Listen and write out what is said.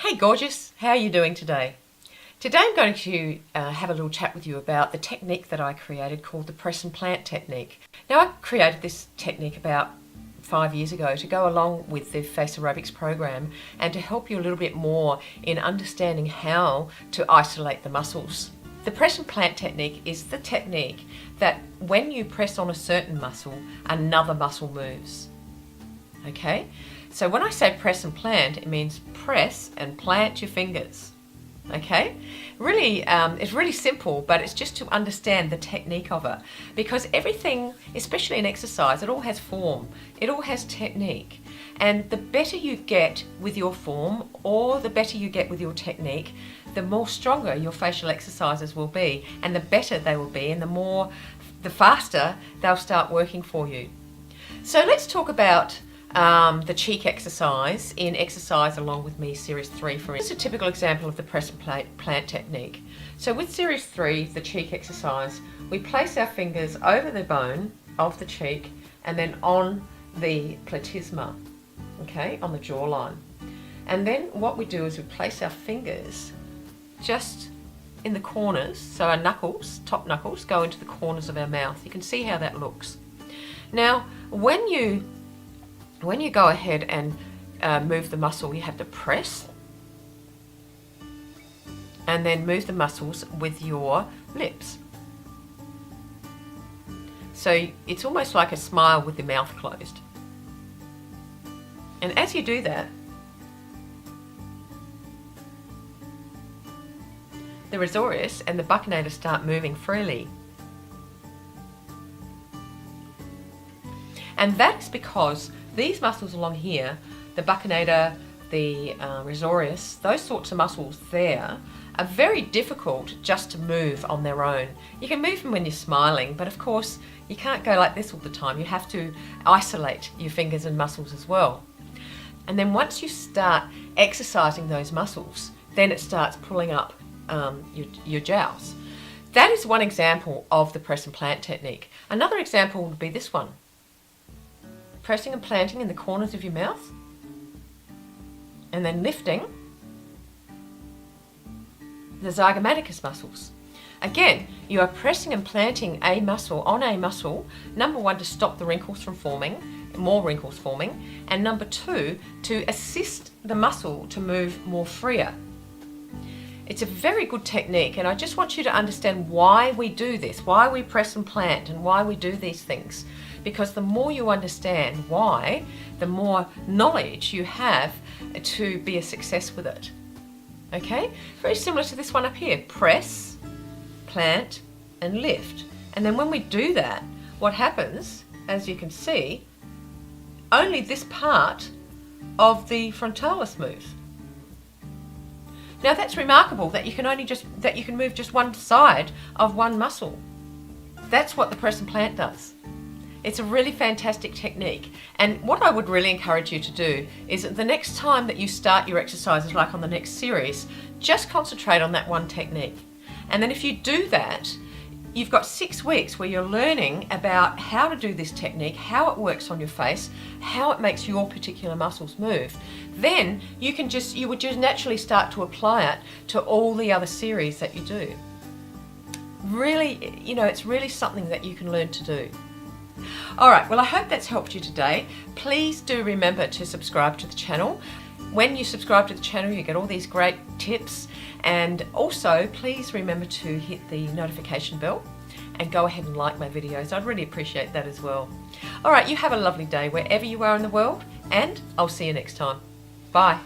Hey gorgeous, how are you doing today? Today I'm going to have a little chat with you about the technique that I created called the press and plant technique. Now I created this technique about 5 years ago to go along with the Facerobics program and to help you a little bit more in understanding how to isolate the muscles. The press and plant technique is the technique that when you press on a certain muscle, another muscle moves. Okay? So when I say press and plant, it means press and plant your fingers. Okay? Really, it's really simple, but it's just to understand the technique of it. Because everything, especially in exercise, it all has form. It all has technique. And the better you get with your form, or the better you get with your technique, the more stronger your facial exercises will be, and the better they will be, and the faster they'll start working for you. So let's talk about the cheek exercise in Exercise Along With Me Series 3. This is a typical example of the press and plant technique. So with Series 3, the cheek exercise, we place our fingers over the bone of the cheek and then on the platysma, okay, on the jawline. And then what we do is we place our fingers just in the corners, so our knuckles, top knuckles, go into the corners of our mouth. You can see how that looks. Now, when you go ahead and move the muscle, you have to press and then move the muscles with your lips. So it's almost like a smile with the mouth closed. And as you do that, the risorius and the buccinator start moving freely. And that's because these muscles along here, the buccinator, the risorius, those sorts of muscles there are very difficult just to move on their own. You can move them when you're smiling, but of course you can't go like this all the time. You have to isolate your fingers and muscles as well. And then once you start exercising those muscles, then it starts pulling up your jowls. That is one example of the press and plant technique. Another example would be this one. Pressing and planting in the corners of your mouth and then lifting the zygomaticus muscles. Again, you are pressing and planting a muscle on a muscle, number one, to stop the wrinkles from forming, more wrinkles forming, and number two, to assist the muscle to move more freer. It's a very good technique, and I just want you to understand why we do this, why we press and plant, and why we do these things. Because the more you understand why, the more knowledge you have to be a success with it. Okay? Very similar to this one up here. Press, plant, and lift. And then when we do that, what happens, as you can see, only this part of the frontalis moves. Now that's remarkable that you can move just one side of one muscle. That's what the press and plant does. It's a really fantastic technique, and what I would really encourage you to do is the next time that you start your exercises, like on the next series, just concentrate on that one technique. And then if you do that, you've got 6 weeks where you're learning about how to do this technique, how it works on your face, how it makes your particular muscles move. Then you would just naturally start to apply it to all the other series that you do. Really, it's really something that you can learn to do. Alright, well I hope that's helped you today. Please do remember to subscribe to the channel. When you subscribe to the channel, you get all these great tips, and also please remember to hit the notification bell and go ahead and like my videos. I'd really appreciate that as well. Alright, you have a lovely day wherever you are in the world, and I'll see you next time. Bye.